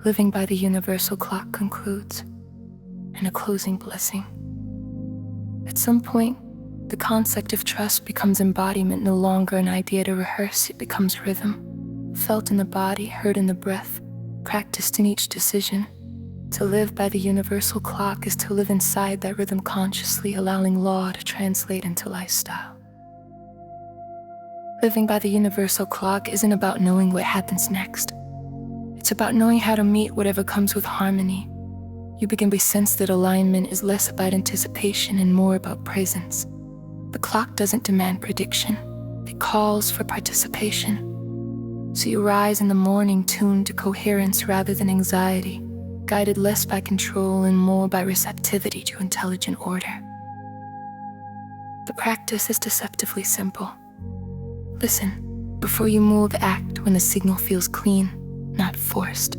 Living by the universal clock concludes, and a closing blessing. At some point, the concept of trust becomes embodiment, no longer an idea to rehearse. It becomes rhythm, felt in the body, heard in the breath, practiced in each decision. To live by the universal clock is to live inside that rhythm consciously, allowing law to translate into lifestyle. Living by the universal clock isn't about knowing what happens next. It's about knowing how to meet whatever comes with harmony. You begin to sense that alignment is less about anticipation and more about presence. The clock doesn't demand prediction. It calls for participation. So you rise in the morning tuned to coherence rather than anxiety, guided less by control and more by receptivity to intelligent order. The practice is deceptively simple. Listen. Before you move, act when the signal feels clean, not forced.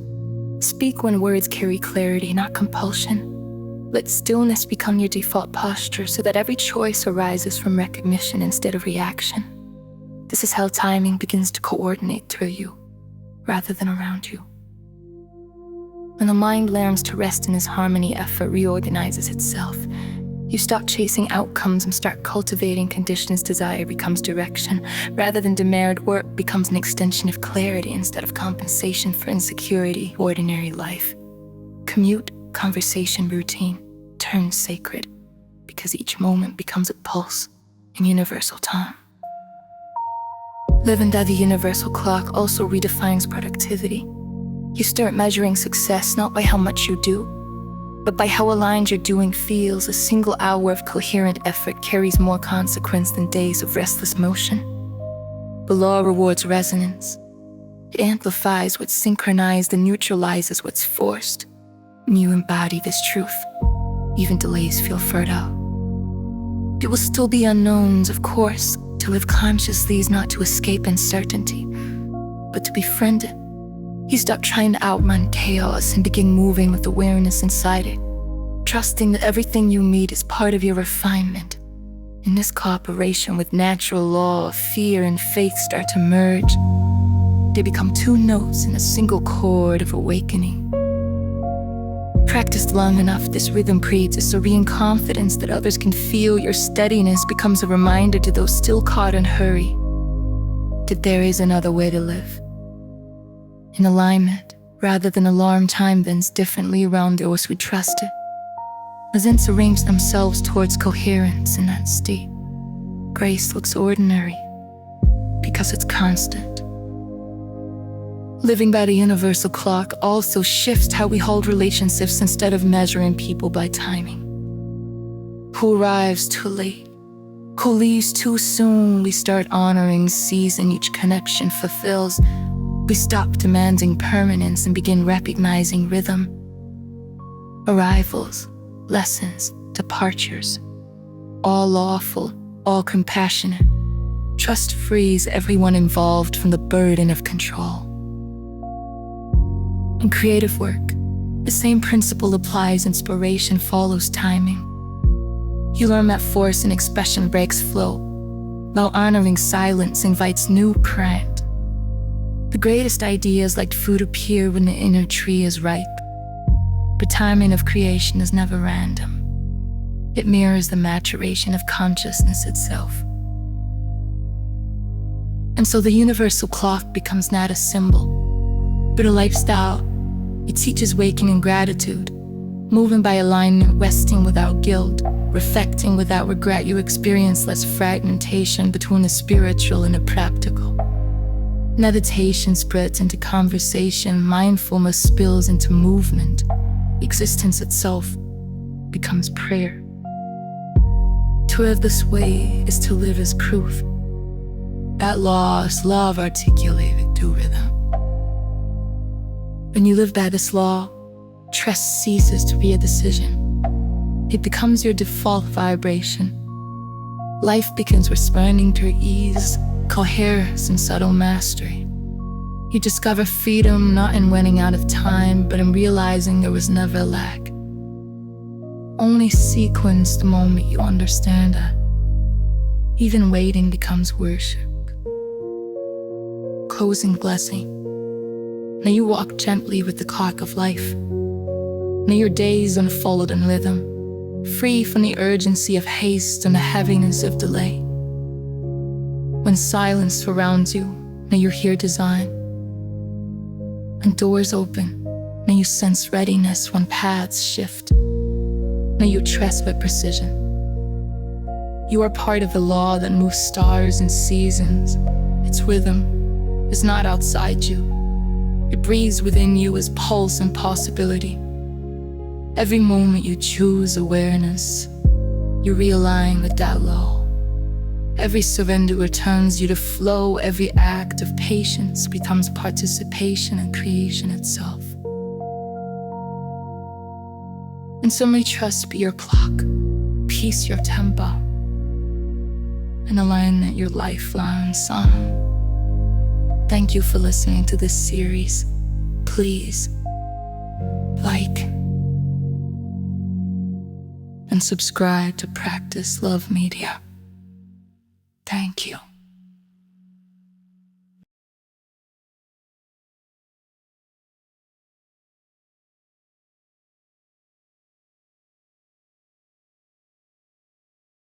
Speak when words carry clarity, not compulsion. Let stillness become your default posture so that every choice arises from recognition instead of reaction. This is how timing begins to coordinate through you, rather than around you. When the mind learns to rest in this harmony, effort reorganizes itself. You stop chasing outcomes and start cultivating conditions. Desire becomes direction. Rather than demand, work becomes an extension of clarity instead of compensation for insecurity. Ordinary life, commute, conversation, routine, turns sacred because each moment becomes a pulse in universal time. Living by the universal clock also redefines productivity. You start measuring success not by how much you do, but by how aligned your doing feels. A single hour of coherent effort carries more consequence than days of restless motion. The law rewards resonance. It amplifies what's synchronized and neutralizes what's forced. When you embody this truth, even delays feel fertile. There will still be unknowns, of course. To live consciously is not to escape uncertainty, but to befriend it. You stop trying to outrun chaos and begin moving with awareness inside it, trusting that everything you meet is part of your refinement. In this cooperation with natural law, fear and faith start to merge. They become two notes in a single chord of awakening. Practiced long enough, this rhythm creates a serene confidence that others can feel. Your steadiness becomes a reminder to those still caught in hurry that there is another way to live. In alignment, rather than alarm, time bends differently around those who trust it. Events arrange themselves towards coherence in that state. Grace looks ordinary because it's constant. Living by the universal clock also shifts how we hold relationships. Instead of measuring people by timing, who arrives too late, who leaves too soon, we start honoring season each connection fulfills. We stop demanding permanence and begin recognizing rhythm. Arrivals, lessons, departures, all lawful, all compassionate. Trust frees everyone involved from the burden of control. In creative work, the same principle applies. Inspiration follows timing. You learn that force and expression breaks flow, while honoring silence invites new current. The greatest ideas like food appear when the inner tree is ripe. The timing of creation is never random. It mirrors the maturation of consciousness itself. And so the universal clock becomes not a symbol, but a lifestyle. It teaches waking in gratitude, moving by alignment, resting without guilt, reflecting without regret. You experience less fragmentation between the spiritual and the practical. Meditation spreads into conversation, mindfulness spills into movement. Existence itself becomes prayer. To live this way is to live as proof that law is love articulated through rhythm. When you live by this law, trust ceases to be a decision. It becomes your default vibration. Life begins responding to ease, coherence, and subtle mastery. You discover freedom not in running out of time, but in realizing there was never a lack. Only sequence the moment you understand that. Even waiting becomes worship. Closing blessing. May you walk gently with the clock of life. May your days unfold in rhythm, free from the urgency of haste and the heaviness of delay. When silence surrounds you, may you hear design. When doors open, may you sense readiness when paths shift. May you tread with precision. You are part of the law that moves stars and seasons. Its rhythm is not outside you. It breathes within you as pulse and possibility. Every moment you choose awareness, you realign with that law. Every surrender returns you to flow. Every act of patience becomes participation in creation itself. And so may trust be your clock, peace your tempo, and alignment your lifeline song. Thank you for listening to this series. Please like and subscribe to Practice Love Media. Thank you.